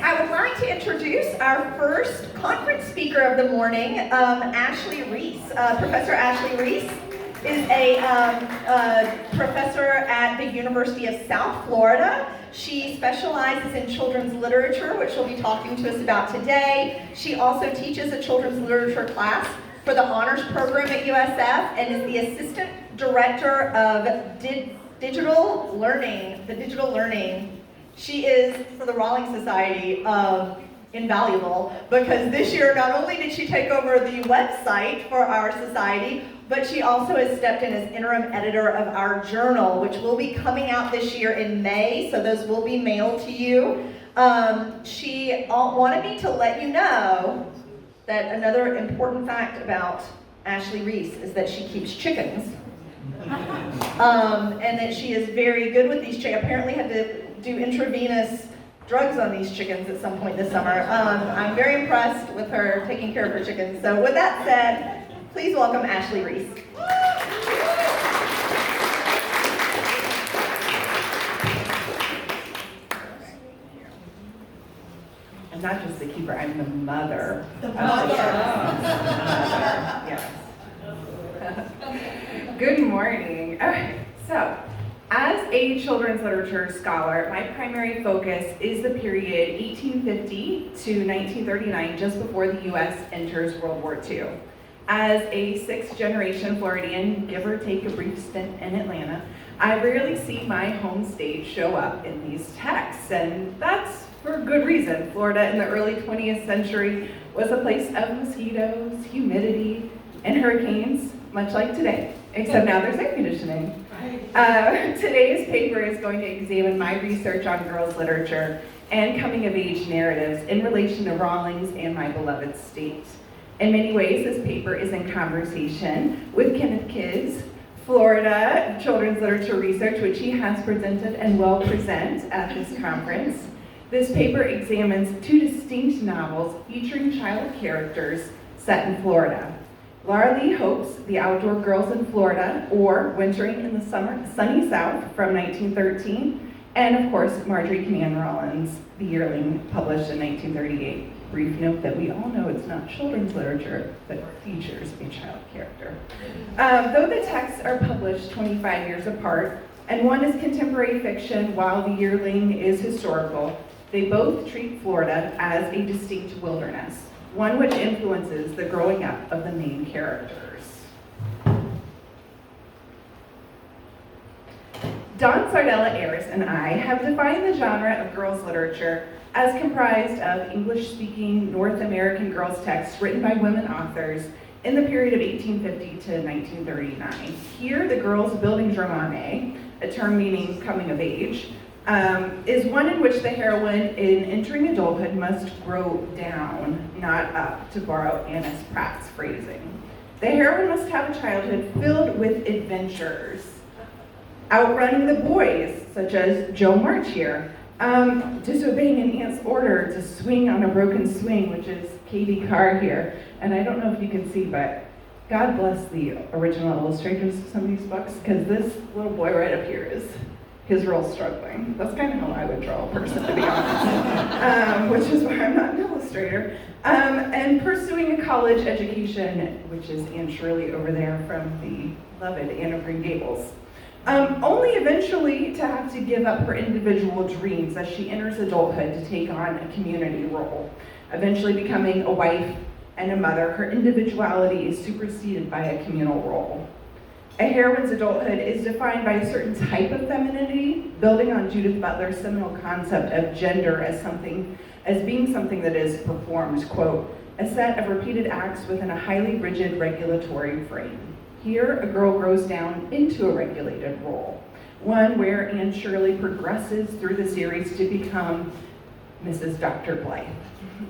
I would like to introduce our first conference speaker of the morning, Ashley Reese. Professor Ashley Reese is a professor at the University of South Florida. She specializes in children's literature, which she'll be talking to us about today. She also teaches a children's literature class for the honors program at USF and is the assistant director of digital learning. She is, for the Rawlings Society, invaluable, because this year not only did she take over the website for our society, but she also has stepped in as interim editor of our journal, which will be coming out this year in May, so those will be mailed to you. She wanted me to let you know that another important fact about Ashley Reese is that she keeps chickens. And that she is very good with these chickens. Apparently had to do intravenous drugs on these chickens at some point this summer. I'm very impressed with her taking care of her chickens. So with that said, please welcome Ashley Reese. I'm not just the keeper, I'm the mother. The mother. Yes. Good morning. Okay, so as a children's literature scholar, my primary focus is the period 1850 to 1939, just before the U.S. enters World War II. As a sixth-generation Floridian, give or take a brief stint in Atlanta, I rarely see my home state show up in these texts, and that's for good reason. Florida in the early 20th century was a place of mosquitoes, humidity, and hurricanes, much like today, except now there's air conditioning. Today's paper is going to examine my research on girls' literature and coming-of-age narratives in relation to Rawlings and my beloved state. In many ways, this paper is in conversation with Kenneth Kidd's Florida Children's Literature Research, which he has presented and will present at this conference. This paper examines two distinct novels featuring child characters set in Florida. Laura Lee Hope's The Outdoor Girls in Florida, or Wintering in the Sunny South from 1913, and of course, Marjorie Kinnan Rollins' The Yearling, published in 1938. Brief note that we all know it's not children's literature that features a child character. Though the texts are published 25 years apart, and one is contemporary fiction while The Yearling is historical, they both treat Florida as a distinct wilderness, one which influences the growing up of the main characters. Dawn Sardella-Ayres and I have defined the genre of girls' literature as comprised of English-speaking North American girls' texts written by women authors in the period of 1850 to 1939. Here, the girls' building germane, a term meaning coming of age, is one in which the heroine in entering adulthood must grow down, not up, to borrow Annis Pratt's phrasing. The heroine must have a childhood filled with adventures, outrunning the boys, such as Joe March here, disobeying an aunt's order to swing on a broken swing, which is Katie Carr here. And I don't know if you can see, but God bless the original illustrators of some of these books, because this little boy right up here is his real struggling. That's kind of how I would draw a person, to be honest, which is why I'm not an illustrator. And pursuing a college education, which is Anne Shirley over there from the beloved Anne of Green Gables. Only eventually to have to give up her individual dreams as she enters adulthood to take on a community role. Eventually becoming a wife and a mother, her individuality is superseded by a communal role. A heroine's adulthood is defined by a certain type of femininity, building on Judith Butler's seminal concept of gender as being something that is performed, quote, a set of repeated acts within a highly rigid regulatory frame. Here, a girl grows down into a regulated role, one where Anne Shirley progresses through the series to become Mrs. Dr. Blythe,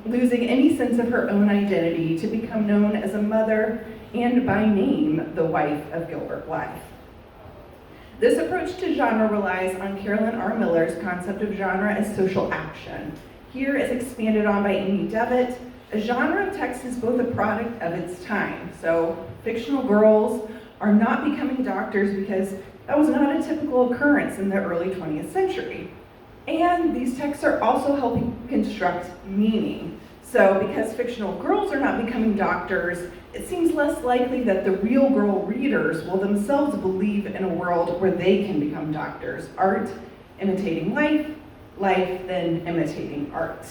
losing any sense of her own identity to become known as a mother and by name, the wife of Gilbert Blythe. This approach to genre relies on Carolyn R. Miller's concept of genre as social action. Here, as expanded on by Amy Devitt, a genre of text is both a product of its time. So, fictional girls are not becoming doctors because that was not a typical occurrence in the early 20th century. And these texts are also helping construct meaning. So because fictional girls are not becoming doctors, it seems less likely that the real girl readers will themselves believe in a world where they can become doctors. Art imitating life, life then imitating art.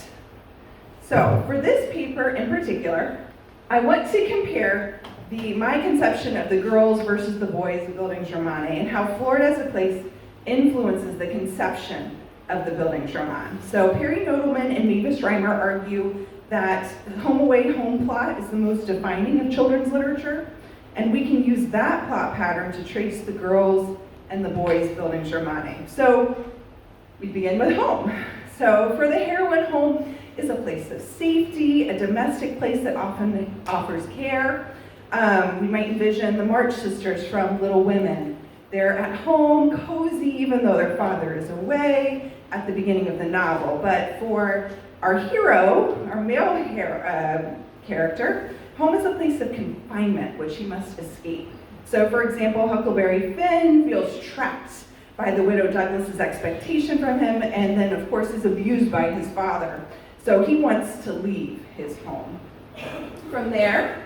So for this paper in particular, I want to compare my conception of the girls versus the boys buildings Romane and how Florida as a place influences the conception of the buildings Roman. So Perry Nodelman and Mavis Reimer argue that the home away home plot is the most defining of children's literature, and we can use that plot pattern to trace the girls and the boys buildings Romane. So we begin with home. So for the heroine, home is a place of safety, a domestic place that often offers care. We might envision the March sisters from Little Women. They're at home, cozy, even though their father is away at the beginning of the novel. But for our hero, our male character, home is a place of confinement, which he must escape. So for example, Huckleberry Finn feels trapped by the widow Douglas's expectation from him, and then of course is abused by his father. So he wants to leave his home. From there,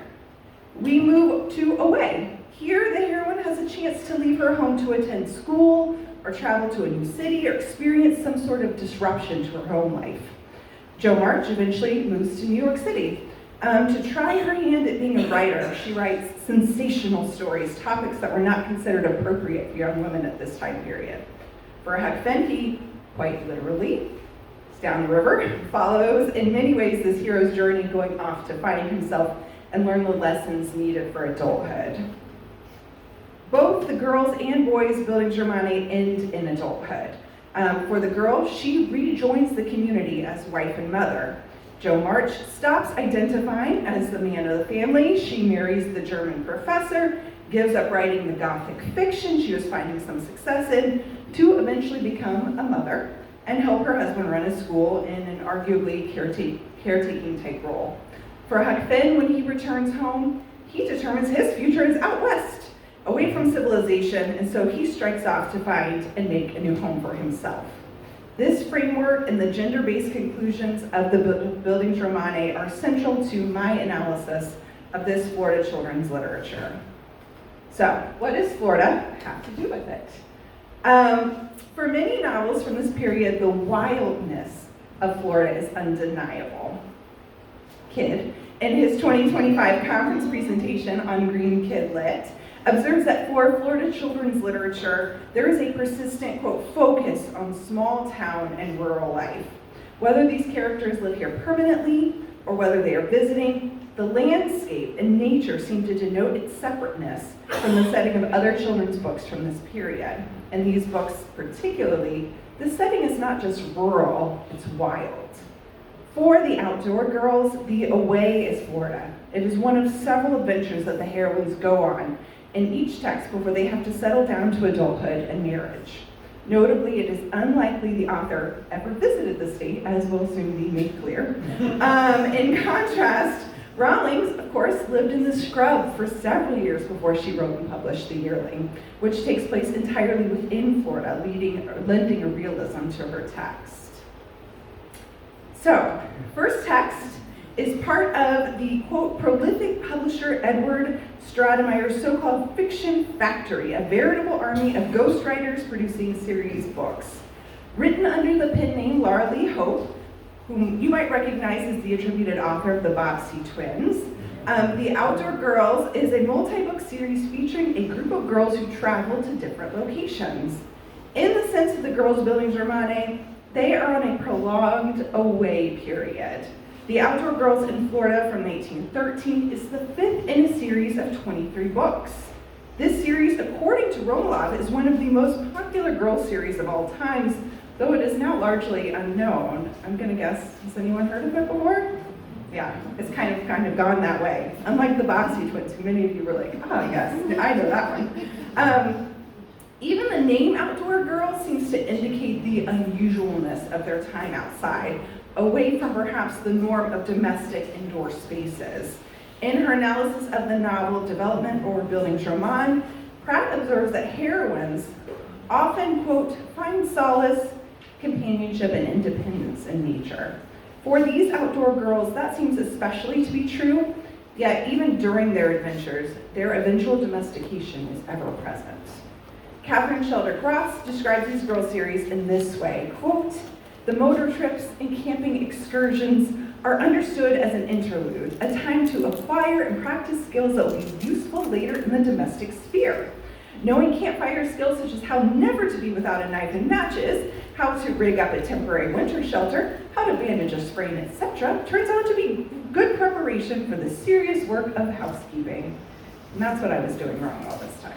we move to away. Here, the heroine has a chance to leave her home to attend school, or travel to a new city, or experience some sort of disruption to her home life. Jo March eventually moves to New York City to try her hand at being a writer. She writes sensational stories, topics that were not considered appropriate for young women at this time period. For Huck Finn, he, quite literally, down the river, follows in many ways this hero's journey going off to find himself and learn the lessons needed for adulthood. Both the girls and boys buildings Romane end in adulthood. For the girl, she rejoins the community as wife and mother. Jo March stops identifying as the man of the family. She marries the German professor, gives up writing the Gothic fiction she was finding some success in, to eventually become a mother and help her husband run a school in an arguably caretaking type role. For Huck Finn, when he returns home, he determines his future is out west, away from civilization, and so he strikes off to find and make a new home for himself. This framework and the gender-based conclusions of the buildings Romane are central to my analysis of this Florida children's literature. So, what does Florida have to do with it? For many novels from this period, the wildness of Florida is undeniable. Kidd, in his 2025 conference presentation on Green Kid Lit, observes that for Florida children's literature, there is a persistent, quote, focus on small town and rural life. Whether these characters live here permanently or whether they are visiting, the landscape and nature seem to denote its separateness from the setting of other children's books from this period. In these books particularly, the setting is not just rural, it's wild. For the outdoor girls, the away is Florida. It is one of several adventures that the heroines go on in each text before they have to settle down to adulthood and marriage. Notably, it is unlikely the author ever visited the state, as will soon be made clear. In contrast, Rawlings, of course, lived in the scrub for several years before she wrote and published The Yearling, which takes place entirely within Florida, lending a realism to her text. So, first text is part of the, quote, prolific publisher Edward Stratemeyer's so-called fiction factory, a veritable army of ghostwriters producing series books. Written under the pen name Laura Lee Hope, whom you might recognize as the attributed author of the Bobbsey Twins. The Outdoor Girls is a multi-book series featuring a group of girls who travel to different locations. In the sense of the girls' buildings Romane, they are on a prolonged away period. The Outdoor Girls in Florida from 1813 is the fifth in a series of 23 books. This series, according to Romalov, is one of the most popular girl series of all times, though it is now largely unknown. I'm gonna guess, has anyone heard of it before? Yeah, it's kind of gone that way. Unlike the Bobbsey Twins, who many of you were like, oh yes, I know that one. Even the name Outdoor Girls seems to indicate the unusualness of their time outside, away from perhaps the norm of domestic indoor spaces. In her analysis of the novel Development or Buildings Roman, Pratt observes that heroines often, quote, find solace companionship, and independence in nature. For these outdoor girls, that seems especially to be true, yet even during their adventures, their eventual domestication is ever present. Catherine Shelder Cross describes these girl series in this way, quote, "The motor trips and camping excursions are understood as an interlude, a time to acquire and practice skills that will be useful later in the domestic sphere. Knowing campfire skills such as how never to be without a knife and matches, how to rig up a temporary winter shelter, how to bandage a sprain, etc., turns out to be good preparation for the serious work of housekeeping." And that's what I was doing wrong all this time.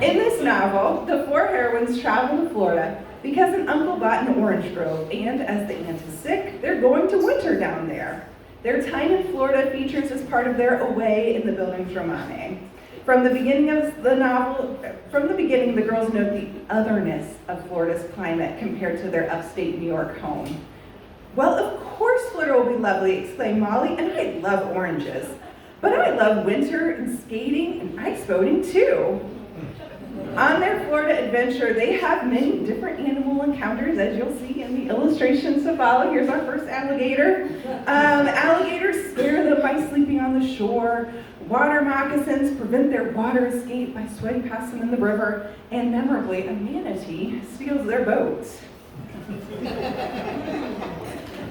In this novel, the four heroines travel to Florida because an uncle bought an orange grove, and as the aunt is sick, they're going to winter down there. Their time in Florida features as part of their away in the Buildings Romane. From the beginning of the novel, the girls note the otherness of Florida's climate compared to their upstate New York home. "Well, of course Florida will be lovely," exclaimed Molly, "and I love oranges. But I love winter and skating and ice boating too." On their Florida adventure, they have many different animal encounters, as you'll see in the illustrations to follow. Here's our first alligator. Alligators scare them by sleeping on the shore. Water moccasins prevent their water escape by swimming past them in the river. And memorably, a manatee steals their boats.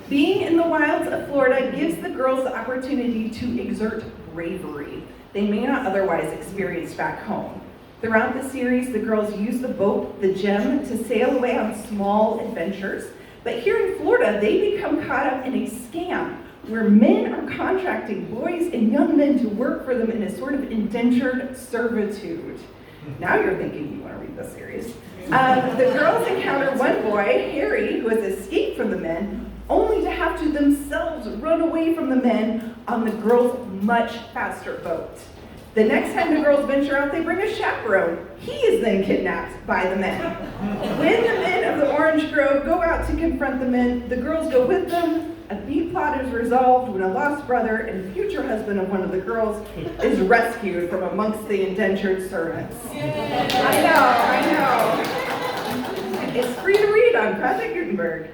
Being in the wilds of Florida gives the girls the opportunity to exert bravery they may not otherwise experience back home. Throughout the series, the girls use the boat, the Gem, to sail away on small adventures. But here in Florida, they become caught up in a scam where men are contracting boys and young men to work for them in a sort of indentured servitude. Now you're thinking you want to read this series. The girls encounter one boy, Harry, who has escaped from the men, only to have to themselves run away from the men on the girls' much faster boat. The next time the girls venture out, they bring a chaperone. He is then kidnapped by the men. When the men of the Orange Grove go out to confront the men, the girls go with them. A B plot is resolved when a lost brother and future husband of one of the girls is rescued from amongst the indentured servants. I know. It's free to read on Project Gutenberg.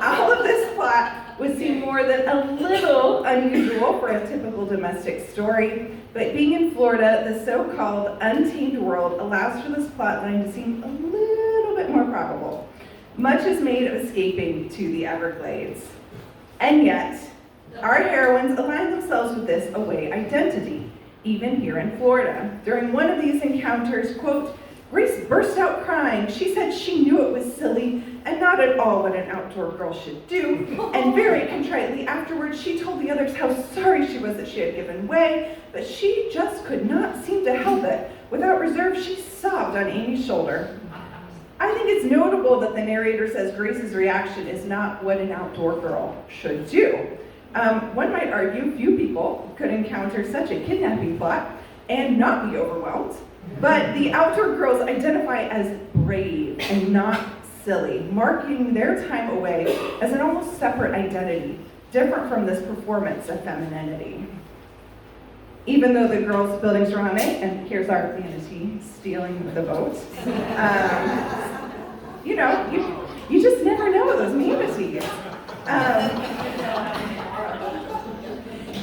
All of this plot would seem more than a little unusual for a typical domestic story, but being in Florida, the so-called untamed world allows for this plot line to seem a little bit more probable. Much is made of escaping to the Everglades. And yet, our heroines align themselves with this away identity, even here in Florida. During one of these encounters, quote, "Reese burst out crying. She said she knew it was silly and not at all what an outdoor girl should do. And very contritely afterwards, she told the others how sorry she was that she had given way, but she just could not seem to help it. Without reserve, she sobbed on Amy's shoulder." I think it's notable that the narrator says Grace's reaction is not what an outdoor girl should do. One might argue few people could encounter such a kidnapping plot and not be overwhelmed. But the outdoor girls identify as brave and not silly, marking their time away as an almost separate identity, different from this performance of femininity. Even though the girls' buildings are on it, and here's our manatee stealing the boat, you just never know those manatees.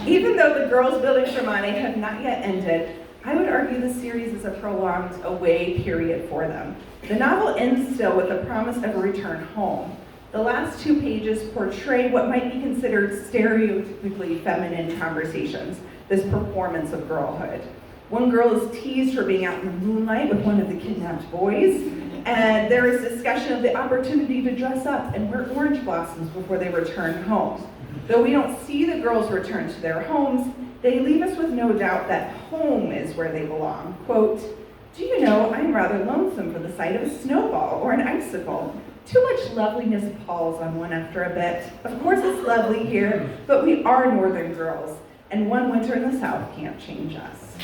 Even though the girls' buildings Romane have not yet ended, I would argue the series is a prolonged away period for them. The novel ends still with the promise of a return home. The last 2 pages portray what might be considered stereotypically feminine conversations, this performance of girlhood. One girl is teased for being out in the moonlight with one of the kidnapped boys, and there is discussion of the opportunity to dress up and wear orange blossoms before they return home. Though we don't see the girls return to their homes, they leave us with no doubt that home is where they belong. Quote, "Do you know, I'm rather lonesome for the sight of a snowball or an icicle. Too much loveliness palls on one after a bit. Of course it's lovely here, but we are northern girls, and one winter in the South can't change us."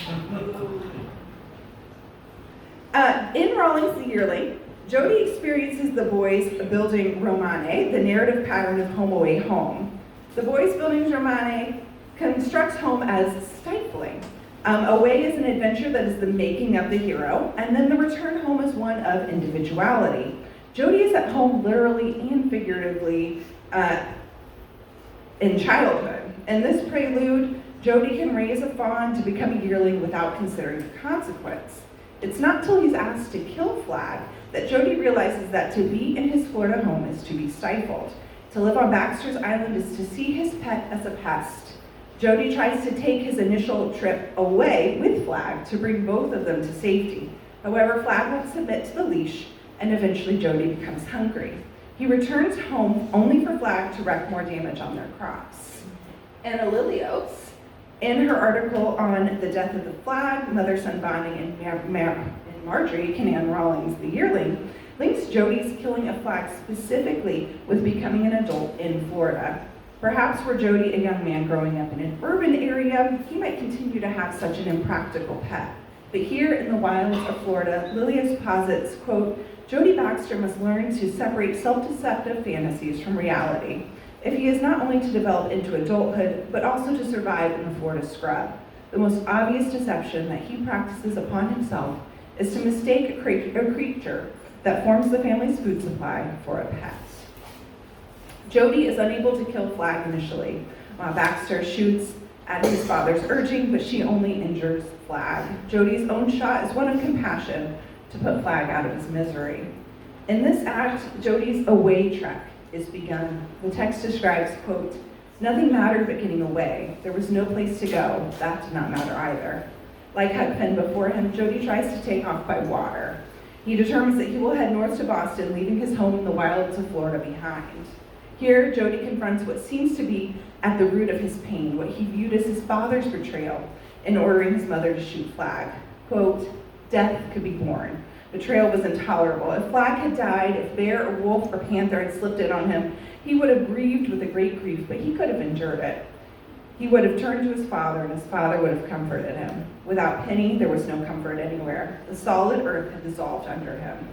In Rawlings the Yearling, Jody experiences the boys building Romane, the narrative pattern of home away home. The boys building Romane constructs home as stifling. Away is an adventure that is the making of the hero, and then the return home is one of individuality. Jody is at home literally and figuratively in childhood. In this prelude, Jody can raise a fawn to become a yearling without considering the consequence. It's not till he's asked to kill Flag that Jody realizes that to be in his Florida home is to be stifled. To live on Baxter's Island is to see his pet as a pest. Jody tries to take his initial trip away with Flag to bring both of them to safety. However, Flag won't submit to the leash, and eventually Jody becomes hungry. He returns home only for Flag to wreak more damage on their crops. Anna Lilios, in her article on the death of the Flag, mother-son bonding, and Marjorie Canaan Rawlings, the yearling, links Jody's killing of Flag specifically with becoming an adult in Florida. Perhaps were Jody a young man growing up in an urban area, he might continue to have such an impractical pet. But here in the wilds of Florida, Lilius posits, quote, Jody Baxter must learn to separate self-deceptive fantasies from reality if he is not only to develop into adulthood, but also to survive in the Florida scrub. The most obvious deception that he practices upon himself is to mistake a creature that forms the family's food supply for a pet. Jody is unable to kill Flag initially. Baxter shoots at his father's urging, but she only injures Flag. Jody's own shot is one of compassion to put Flag out of his misery. In this act, Jody's away trek is begun. The text describes, quote, nothing mattered but getting away. There was no place to go. That did not matter either. Like Huck Finn before him, Jody tries to take off by water. He determines that he will head north to Boston, leaving his home in the wilds of Florida behind. Here, Jody confronts what seems to be at the root of his pain, what he viewed as his father's betrayal in ordering his mother to shoot Flag. Quote, death could be borne. Betrayal was intolerable. If Flag had died, if bear or wolf or panther had slipped in on him, he would have grieved with a great grief, but he could have endured it. He would have turned to his father, and his father would have comforted him. Without Penny, there was no comfort anywhere. The solid earth had dissolved under him.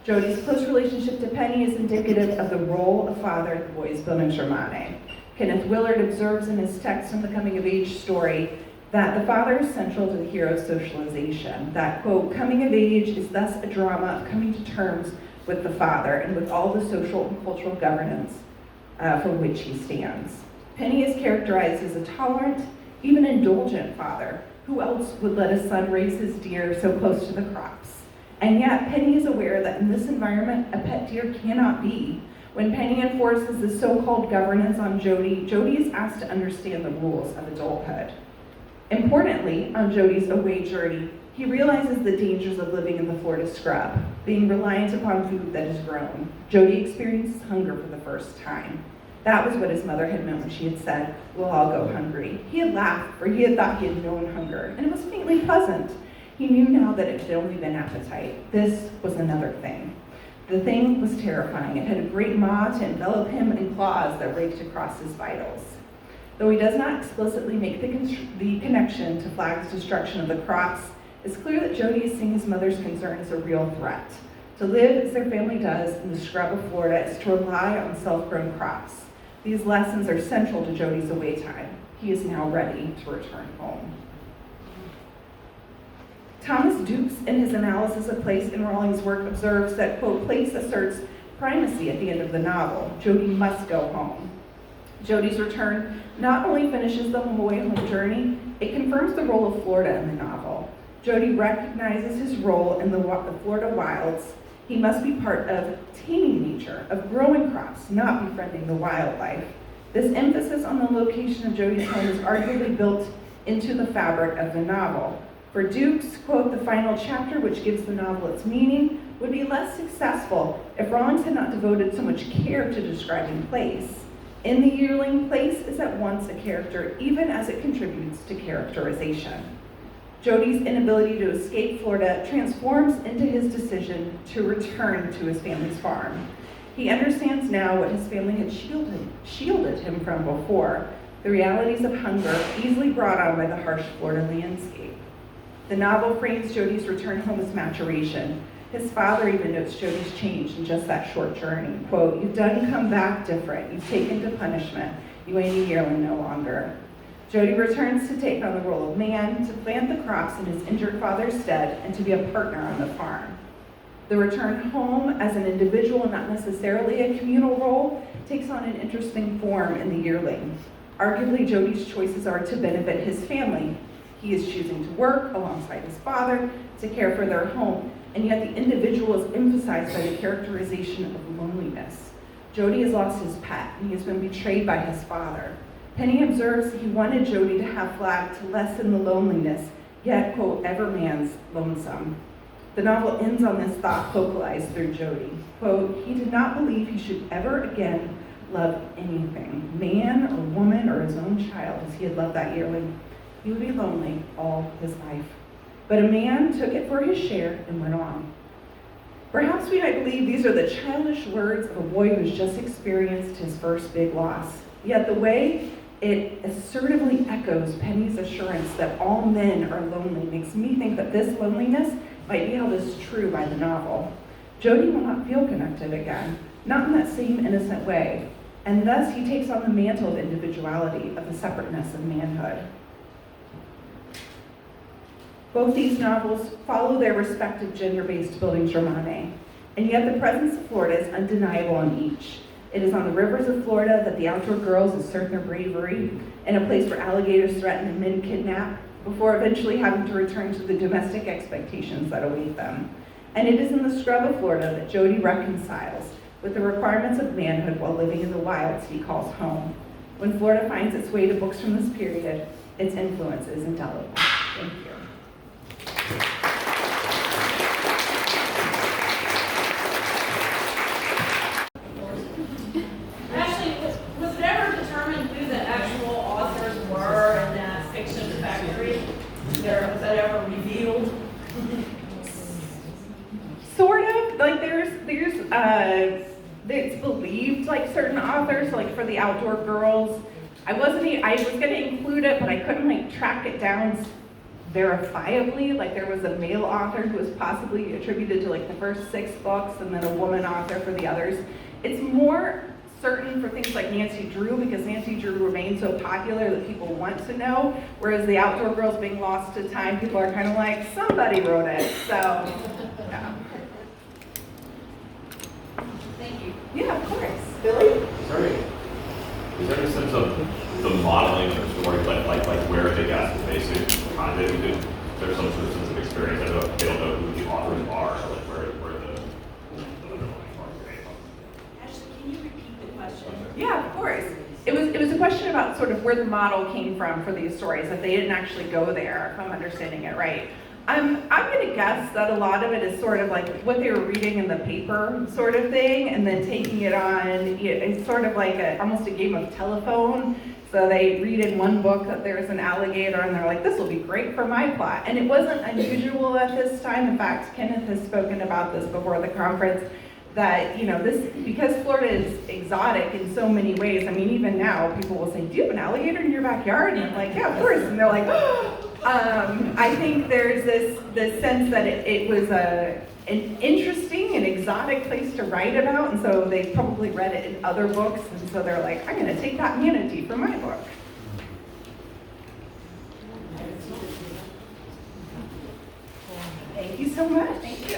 Jody's close relationship to Penny is indicative of the role of father in the boy's Bonus Romane. Kenneth Willard observes in his text on the coming-of-age story that the father is central to the hero's socialization, that, quote, coming of age is thus a drama of coming to terms with the father and with all the social and cultural governance for which he stands. Penny is characterized as a tolerant, even indulgent father. Who else would let his son raise his deer so close to the crops? And yet, Penny is aware that in this environment, a pet deer cannot be. When Penny enforces the so-called governance on Jody, Jody is asked to understand the rules of adulthood. Importantly, on Jody's away journey, he realizes the dangers of living in the Florida scrub, being reliant upon food that is grown. Jody experiences hunger for the first time. That was what his mother had meant when she had said, we'll all go hungry. He had laughed, for he had thought he had known hunger, and it was faintly pleasant. He knew now that it had only been appetite. This was another thing. The thing was terrifying. It had a great maw to envelop him and claws that raked across his vitals. Though he does not explicitly make the connection to Flag's destruction of the crops, it's clear that Jody is seeing his mother's concern as a real threat. To live as their family does in the scrub of Florida is to rely on self-grown crops. These lessons are central to Jody's away time. He is now ready to return home. Thomas Dukes, in his analysis of place in Rawlings' work, observes that, quote, place asserts primacy at the end of the novel. Jody must go home. Jody's return not only finishes the away home journey, it confirms the role of Florida in the novel. Jody recognizes his role in the Florida wilds. He must be part of taming nature, of growing crops, not befriending the wildlife. This emphasis on the location of Jody's home is arguably built into the fabric of the novel. For Dukes, quote, the final chapter, which gives the novel its meaning, would be less successful if Rawlings had not devoted so much care to describing place. In the yearling, place is at once a character, even as it contributes to characterization. Jody's inability to escape Florida transforms into his decision to return to his family's farm. He understands now what his family had shielded him from before, the realities of hunger easily brought on by the harsh Florida landscape. The novel frames Jody's return home as maturation. His father even notes Jody's change in just that short journey. Quote, you've done come back different. You've taken to punishment. You ain't a yearling no longer. Jody returns to take on the role of man, to plant the crops in his injured father's stead, and to be a partner on the farm. The return home as an individual, not necessarily a communal role, takes on an interesting form in the yearling. Arguably, Jody's choices are to benefit his family. He is choosing to work alongside his father to care for their home, and yet the individual is emphasized by the characterization of loneliness. Jody has lost his pet, and he has been betrayed by his father. Penny observes he wanted Jody to have Flag to lessen the loneliness, yet, quote, ever man's lonesome. The novel ends on this thought focalized through Jody. Quote, he did not believe he should ever again love anything, man or woman or his own child, as he had loved that yearling. He would be lonely all his life. But a man took it for his share and went on. Perhaps we might believe these are the childish words of a boy who's just experienced his first big loss. Yet the way it assertively echoes Penny's assurance that all men are lonely makes me think that this loneliness might be held as true by the novel. Jody will not feel connected again, not in that same innocent way, and thus he takes on the mantle of individuality, of the separateness of manhood. Both these novels follow their respective gender-based buildings romane, and yet the presence of Florida is undeniable on each. It is on the rivers of Florida that the outdoor girls assert their bravery, in a place where alligators threaten and men kidnap, before eventually having to return to the domestic expectations that await them. And it is in the scrub of Florida that Jody reconciles with the requirements of manhood while living in the wilds he calls home. When Florida finds its way to books from this period, its influence is indelible. Thank you. Actually, was it ever determined who the actual authors were in that fiction factory? Was that ever revealed? Sort of, like it's believed, like certain authors, like for the outdoor girls, I was gonna include it, but I couldn't like track it down verifiably. Like there was a male author who was possibly attributed to like the first 6 books, and then a woman author for the others. It's more certain for things like Nancy Drew, because Nancy Drew remained so popular that people want to know, whereas the outdoor girls being lost to time, people are kind of like, somebody wrote it, so, yeah. Thank you. Yeah, of course. Billy? Sorry. Is there any sense of the modeling of the story, like where they got the basic content? There's some sort of sense of experience. I don't know if they don't know who the authors are, or like where the underlying authors came from. Ashley, can you repeat the question? Yeah, of course. It was a question about sort of where the model came from for these stories, that they didn't actually go there, if I'm understanding it right. I'm going to guess that a lot of it is sort of like what they were reading in the paper sort of thing, and then taking it on. It's sort of like almost a game of telephone. So they read in one book that there's an alligator, and they're like, this will be great for my plot. And it wasn't unusual at this time. In fact, Kenneth has spoken about this before the conference, that, this, because Florida is exotic in so many ways. I mean, even now, people will say, do you have an alligator in your backyard? And I'm like, yeah, of course. And they're like, oh. I think there's this sense that it was an interesting and exotic place to write about, and so they probably read it in other books, and so they're like, I'm going to take that manatee for my book. Thank you so much. Thank you.